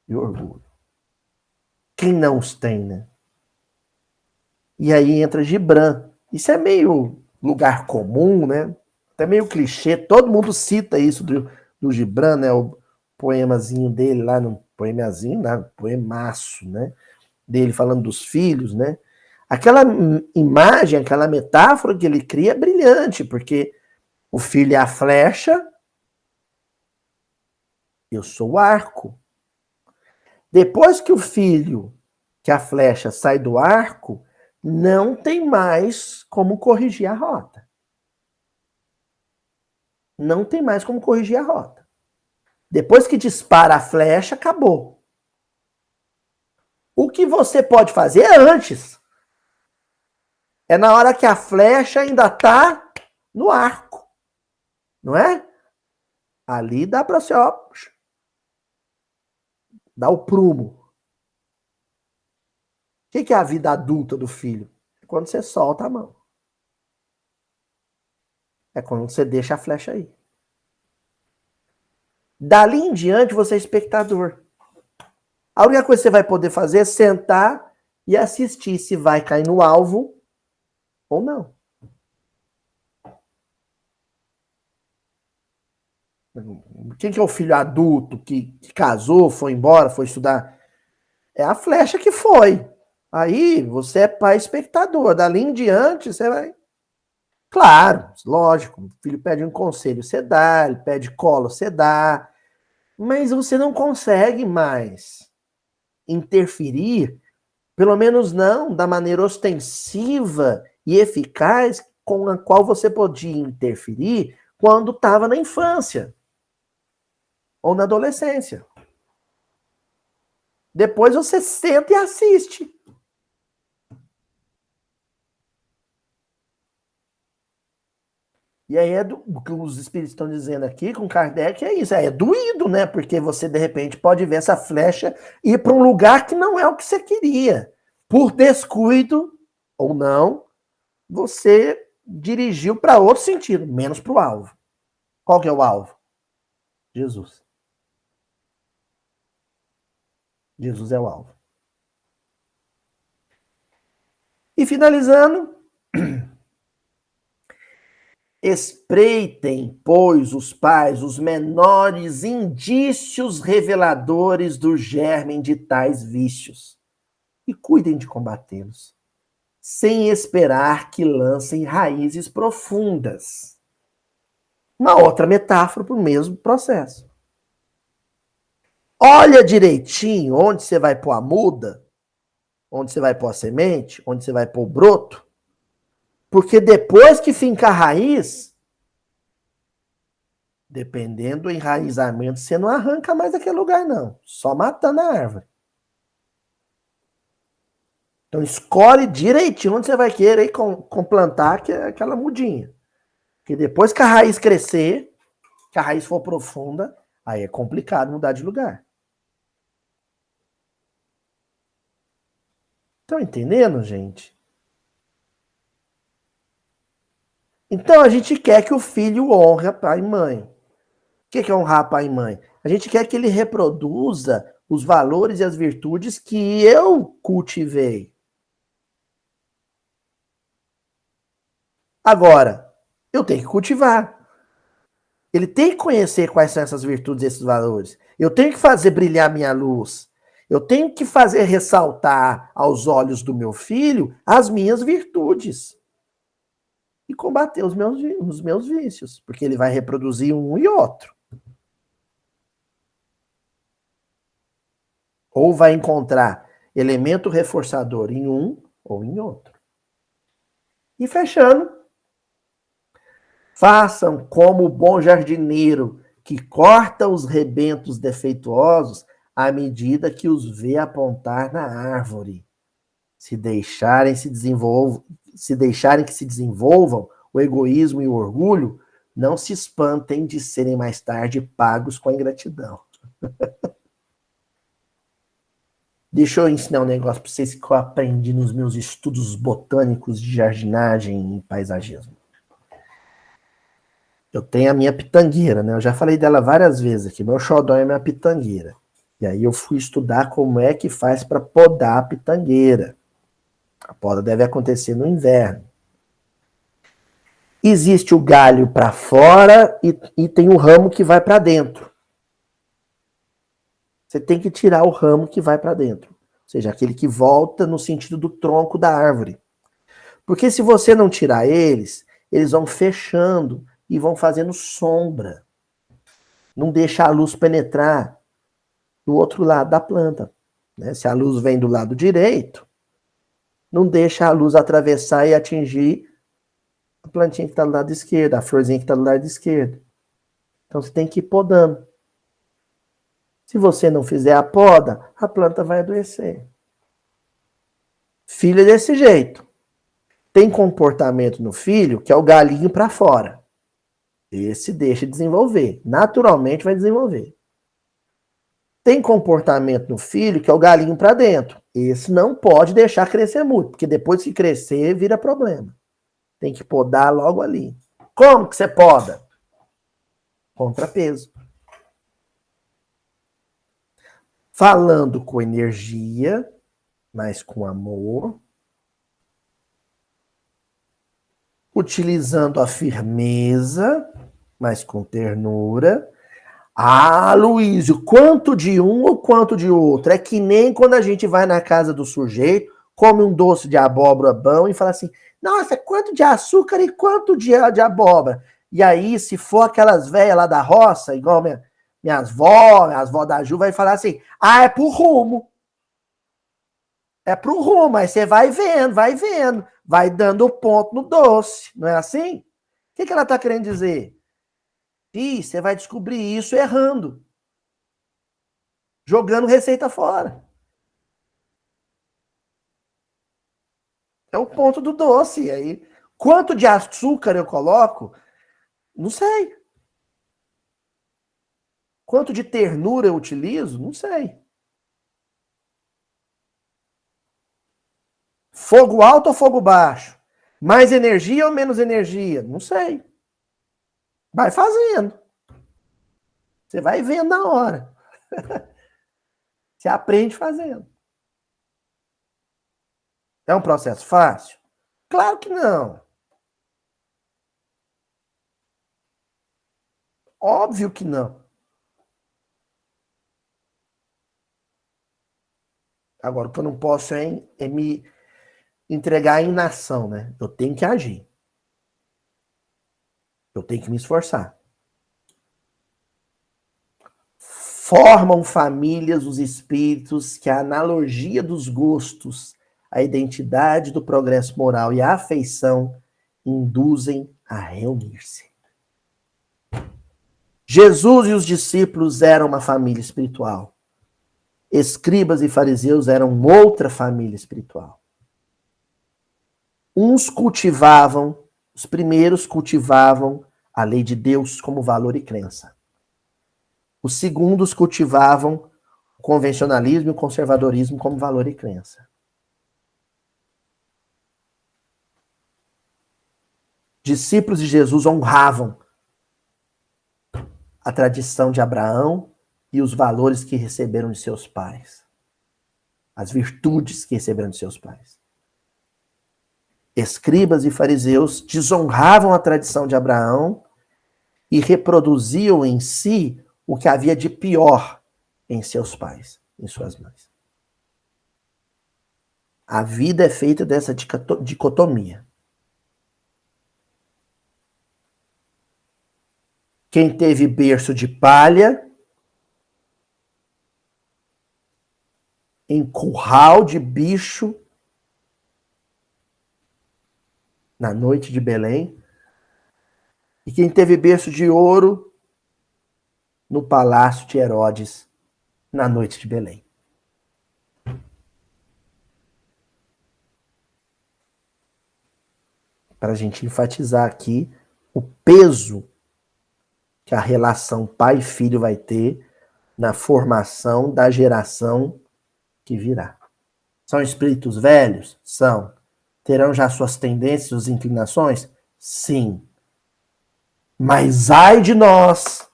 e orgulho. Quem não os tem, né? E aí entra Gibran. Isso é meio lugar comum, né? Até meio clichê. Todo mundo cita isso do Gibran, né? O poemazinho dele lá, no poemazinho, né? Poemaço, né? Dele falando dos filhos, né? Aquela imagem, aquela metáfora que ele cria é brilhante, porque o filho é a flecha, eu sou o arco. Depois que o filho, que a flecha sai do arco, não tem mais como corrigir a rota. Não tem mais como corrigir a rota. Depois que dispara a flecha, acabou. O que você pode fazer é antes. É na hora que a flecha ainda está no arco. Não é? Ali dá para você, ó, dar o prumo. O que é a vida adulta do filho? É quando você solta a mão. É quando você deixa a flecha aí. Dali em diante, você é espectador. A única coisa que você vai poder fazer é sentar e assistir se vai cair no alvo ou não. Quem que é o filho adulto que casou, foi embora, foi estudar? É a flecha que foi. Aí você é pai espectador. Dali em diante, você vai. Claro, lógico. O filho pede um conselho, você dá. Ele pede colo, você dá. Mas você não consegue mais interferir, pelo menos não da maneira ostensiva e eficaz com a qual você podia interferir quando estava na infância ou na adolescência. Depois você senta e assiste. E aí o que os espíritos estão dizendo aqui com Kardec é isso, é doído, né? Porque você, de repente, pode ver essa flecha ir para um lugar que não é o que você queria. Por descuido, ou não, você dirigiu para outro sentido, menos para o alvo. Qual que é o alvo? Jesus. Jesus é o alvo. E finalizando, espreitem, pois, os pais, os menores indícios reveladores do germen de tais vícios e cuidem de combatê-los, sem esperar que lancem raízes profundas. Uma outra metáfora para o mesmo processo. Olha direitinho onde você vai pôr a muda, onde você vai pôr a semente, onde você vai pôr o broto, porque depois que fincar a raiz, dependendo do enraizamento, você não arranca mais daquele lugar, não. Só matando a árvore. Então escolhe direitinho onde você vai querer plantar aquela mudinha. Porque depois que a raiz crescer, que a raiz for profunda, aí é complicado mudar de lugar. Estão entendendo, gente? Então a gente quer que o filho honre pai e mãe. O que é honrar pai e mãe? A gente quer que ele reproduza os valores e as virtudes que eu cultivei. Agora, eu tenho que cultivar. Ele tem que conhecer quais são essas virtudes e esses valores. Eu tenho que fazer brilhar minha luz. Eu tenho que fazer ressaltar aos olhos do meu filho as minhas virtudes. E combater os meus vícios. Porque ele vai reproduzir um e outro. Ou vai encontrar elemento reforçador em um ou em outro. E fechando, façam como o bom jardineiro que corta os rebentos defeituosos à medida que os vê apontar na árvore. Se deixarem que se desenvolvam o egoísmo e o orgulho, não se espantem de serem mais tarde pagos com a ingratidão. Deixa eu ensinar um negócio para vocês que eu aprendi nos meus estudos botânicos de jardinagem e paisagismo. Eu tenho a minha pitangueira, né? Eu já falei dela várias vezes aqui. Meu xodó é minha pitangueira. E aí eu fui estudar como é que faz para podar a pitangueira. A poda deve acontecer no inverno. Existe o galho para fora e tem o ramo que vai para dentro. Você tem que tirar o ramo que vai para dentro. Ou seja, aquele que volta no sentido do tronco da árvore. Porque se você não tirar eles, eles vão fechando e vão fazendo sombra. Não deixa a luz penetrar do outro lado da planta. Né? Se a luz vem do lado direito, não deixa a luz atravessar e atingir a plantinha que está do lado esquerdo, a florzinha que está do lado esquerdo. Então você tem que ir podando. Se você não fizer a poda, a planta vai adoecer. Filho é desse jeito. Tem comportamento no filho que é o galinho para fora. Esse deixa desenvolver. Naturalmente vai desenvolver. Tem comportamento no filho que é o galinho para dentro. Esse não pode deixar crescer muito, porque depois que crescer, vira problema. Tem que podar logo ali. Como que você poda? Contrapeso. Falando com energia, mas com amor. Utilizando a firmeza, mas com ternura. Ah, Luísio, quanto de um ou quanto de outro? É que nem quando a gente vai na casa do sujeito, come um doce de abóbora bom e fala assim, nossa, quanto de açúcar e quanto de abóbora? E aí, se for aquelas velhas lá da roça, igual minhas vó da Ju, vai falar assim, ah, é pro rumo. É pro rumo, aí você vai vendo, vai dando ponto no doce, não é assim? O que ela tá querendo dizer? E você vai descobrir isso errando. Jogando receita fora. É o ponto do doce. Aí, quanto de açúcar eu coloco? Não sei. Quanto de ternura eu utilizo? Não sei. Fogo alto ou fogo baixo? Mais energia ou menos energia? Não sei. Vai fazendo. Você vai vendo na hora. Você aprende fazendo. É um processo fácil? Claro que não. Óbvio que não. Agora, o que eu não posso é me entregar em inação, né? Eu tenho que agir. Eu tenho que me esforçar. Formam famílias os espíritos que a analogia dos gostos, a identidade do progresso moral e a afeição induzem a reunir-se. Jesus e os discípulos eram uma família espiritual. Escribas e fariseus eram outra família espiritual. Uns cultivavam, os primeiros cultivavam a lei de Deus como valor e crença. Os segundos cultivavam o convencionalismo e o conservadorismo como valor e crença. Discípulos de Jesus honravam a tradição de Abraão e os valores que receberam de seus pais. As virtudes que receberam de seus pais. Escribas e fariseus desonravam a tradição de Abraão e reproduziam em si o que havia de pior em seus pais, em suas mães. A vida é feita dessa dicotomia. Quem teve berço de palha, em curral de bicho, na noite de Belém, e quem teve berço de ouro, no palácio de Herodes, na noite de Belém. Para a gente enfatizar aqui o peso que a relação pai e filho vai ter na formação da geração que virá. São espíritos velhos? São. Terão já suas tendências, suas inclinações? Sim. Mas ai de nós,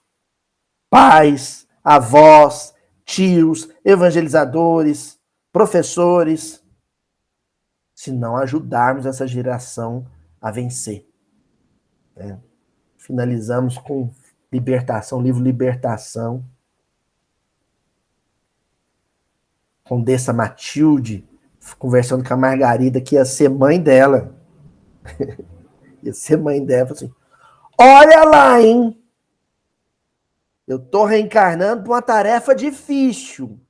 pais, avós, tios, evangelizadores, professores, se não ajudarmos essa geração a vencer. Né? Finalizamos com Libertação, livro Libertação, Condessa Matilde, conversando com a Margarida, que ia ser mãe dela. Ia ser mãe dela, assim, olha lá, hein? Eu tô reencarnando para uma tarefa difícil.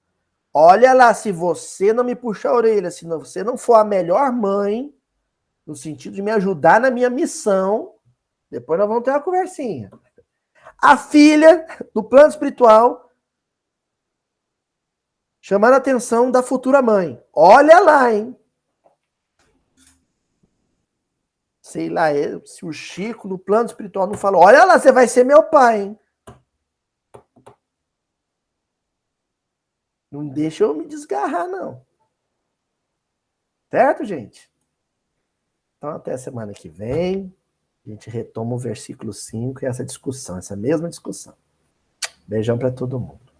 Olha lá, se você não me puxar a orelha, se você não for a melhor mãe, no sentido de me ajudar na minha missão, depois nós vamos ter uma conversinha. A filha, do plano espiritual, chamando a atenção da futura mãe. Olha lá, hein? Sei lá, se o Chico, no plano espiritual, não falou, olha lá, você vai ser meu pai, hein? Não deixa eu me desgarrar, não. Certo, gente? Então, até a semana que vem, a gente retoma o versículo 5 e essa discussão, essa mesma discussão. Beijão para todo mundo.